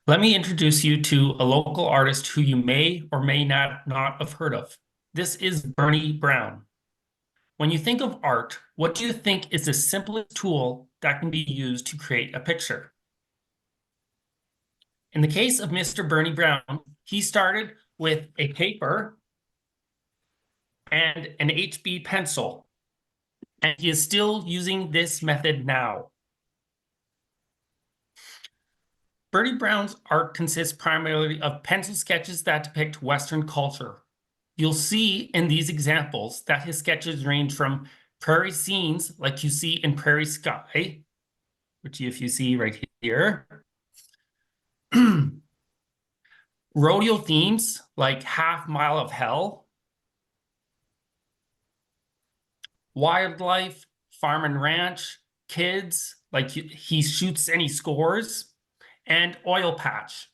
Let me introduce you to a local artist who you may or may not have heard of. This is Bernie Brown. When you think of art, what do you think is the simplest tool that can be used to create a picture? In the case of Mr. Bernie Brown, he started with a paper and an HB pencil, and he is still using this method now. Bernie Brown's art consists primarily of pencil sketches that depict Western culture. You'll see in these examples that his sketches range from prairie scenes, like you see in Prairie Sky, which if you see right here, rodeo themes like Half Mile of Hell, wildlife, farm and ranch, kids, like he shoots and he scores, and oil patch.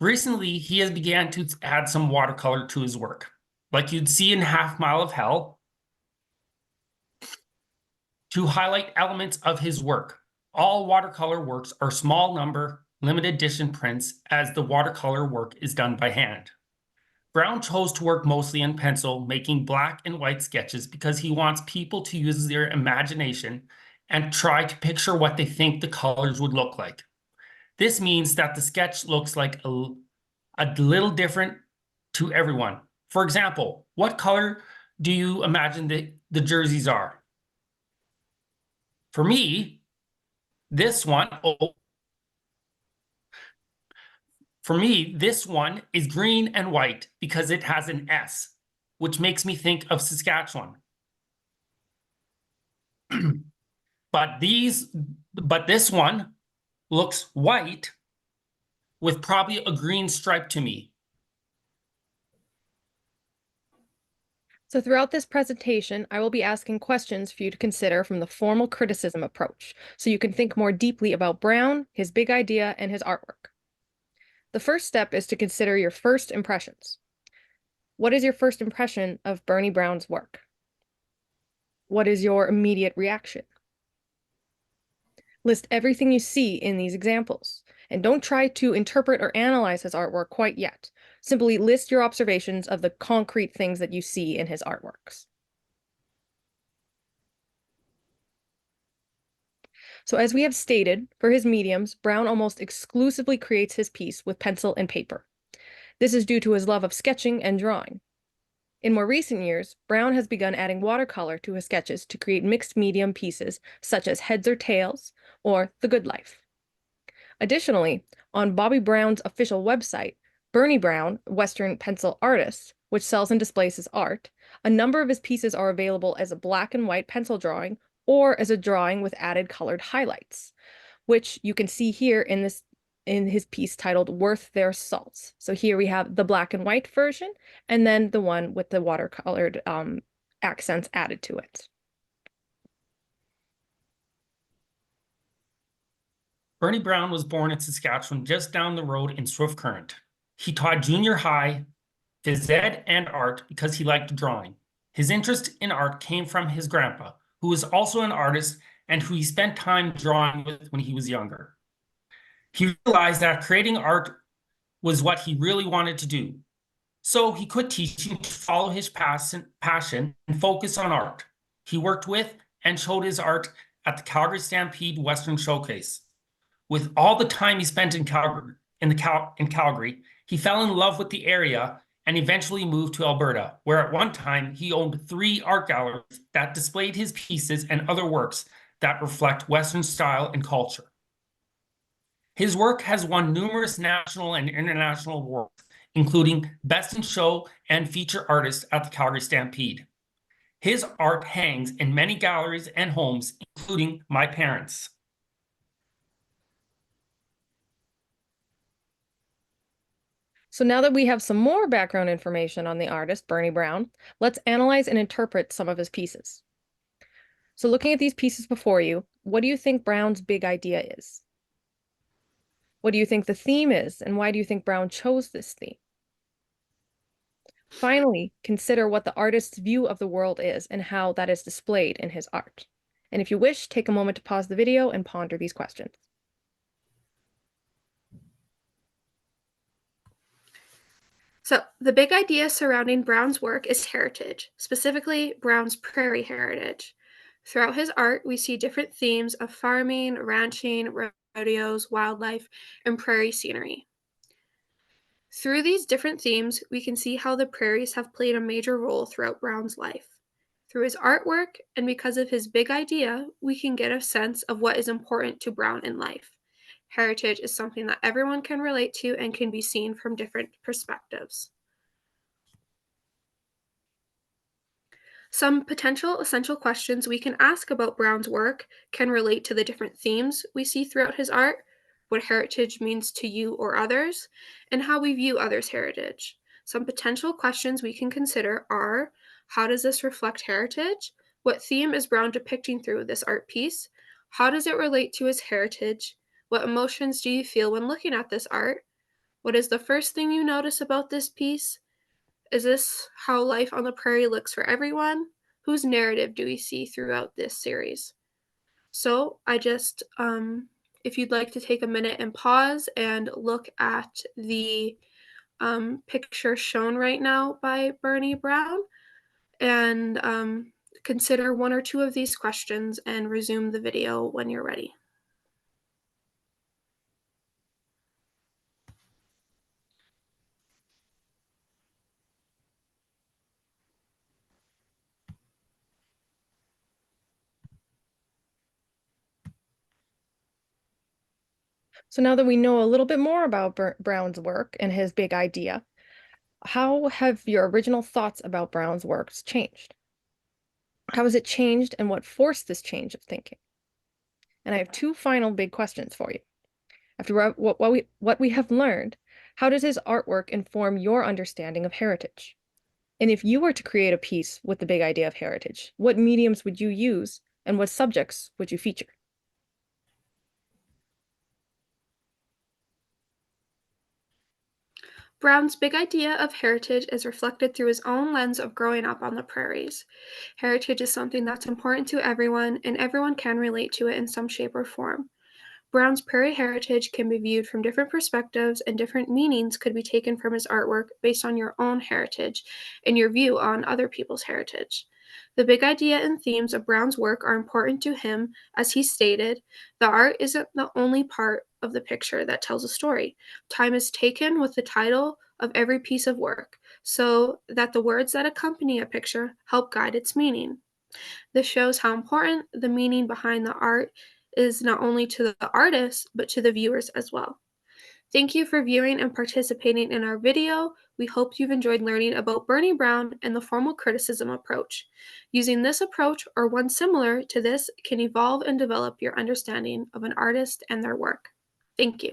Recently, he has began to add some watercolor to his work, like you'd see in Half Mile of Hell, to highlight elements of his work. All watercolor works are small number, limited edition prints, as the watercolor work is done by hand. Brown chose to work mostly in pencil, making black and white sketches because he wants people to use their imagination and try to picture what they think the colors would look like. This means that the sketch looks like a little different to everyone. For example, what color do you imagine the jerseys are? For me, this one, is green and white because it has an S, which makes me think of Saskatchewan. But this one looks white with probably a green stripe to me. So throughout this presentation, I will be asking questions for you to consider from the formal criticism approach, so you can think more deeply about Brown, his big idea, and his artwork. The first step is to consider your first impressions. What is your first impression of Bernie Brown's work? What is your immediate reaction? List everything you see in these examples, and don't try to interpret or analyze his artwork quite yet. Simply list your observations of the concrete things that you see in his artworks. So as we have stated, for his mediums, Brown almost exclusively creates his piece with pencil and paper. This is due to his love of sketching and drawing. In more recent years, Brown has begun adding watercolor to his sketches to create mixed medium pieces such as Heads or Tails or The Good Life. Additionally, on Bobby Brown's official website, Bernie Brown, Western Pencil Artist, which sells and displays his art, a number of his pieces are available as a black and white pencil drawing or as a drawing with added colored highlights, which you can see here in his piece titled Worth Their Salt. So here we have the black and white version, and then the one with the watercolored accents added to it. Bernie Brown was born in Saskatchewan, just down the road in Swift Current. He taught junior high, phys ed, and art because he liked drawing. His interest in art came from his grandpa, who was also an artist and who he spent time drawing with when he was younger. He realized that creating art was what he really wanted to do. So he quit teaching to follow his passion and focus on art. He worked with and showed his art at the Calgary Stampede Western Showcase. With all the time he spent in Calgary, he fell in love with the area and eventually moved to Alberta, where at one time he owned 3 art galleries that displayed his pieces and other works that reflect Western style and culture. His work has won numerous national and international awards, including Best in Show and Feature Artist at the Calgary Stampede. His art hangs in many galleries and homes, including my parents'. So now that we have some more background information on the artist, Bernie Brown, let's analyze and interpret some of his pieces. So looking at these pieces before you, what do you think Brown's big idea is? What do you think the theme is, and why do you think Brown chose this theme? Finally, consider what the artist's view of the world is and how that is displayed in his art. And if you wish, take a moment to pause the video and ponder these questions. So, the big idea surrounding Brown's work is heritage, specifically Brown's prairie heritage. Throughout his art, we see different themes of farming, ranching, rodeos, wildlife, and prairie scenery. Through these different themes, we can see how the prairies have played a major role throughout Brown's life. Through his artwork, and because of his big idea, we can get a sense of what is important to Brown in life. Heritage is something that everyone can relate to and can be seen from different perspectives. Some potential essential questions we can ask about Brown's work can relate to the different themes we see throughout his art, what heritage means to you or others, and how we view others' heritage. Some potential questions we can consider are: how does this reflect heritage? What theme is Brown depicting through this art piece? How does it relate to his heritage? What emotions do you feel when looking at this art? What is the first thing you notice about this piece? Is this how life on the prairie looks for everyone? Whose narrative do we see throughout this series? So if you'd like to take a minute and pause and look at the picture shown right now by Bernie Brown and consider one or two of these questions and resume the video when you're ready. So now that we know a little bit more about Brown's work and his big idea, how have your original thoughts about Brown's works changed? How has it changed and what forced this change of thinking? And I have two final big questions for you. After what we have learned, how does his artwork inform your understanding of heritage? And if you were to create a piece with the big idea of heritage, what mediums would you use and what subjects would you feature? Brown's big idea of heritage is reflected through his own lens of growing up on the prairies. Heritage is something that's important to everyone, and everyone can relate to it in some shape or form. Brown's prairie heritage can be viewed from different perspectives, and different meanings could be taken from his artwork based on your own heritage and your view on other people's heritage. The big idea and themes of Brown's work are important to him. As he stated, the art isn't the only part of the picture that tells a story. Time is taken with the title of every piece of work, so that the words that accompany a picture help guide its meaning. This shows how important the meaning behind the art is, not only to the artist, but to the viewers as well. Thank you for viewing and participating in our video. We hope you've enjoyed learning about Bernie Brown and the formal criticism approach. Using this approach, or one similar to this, can evolve and develop your understanding of an artist and their work. Thank you.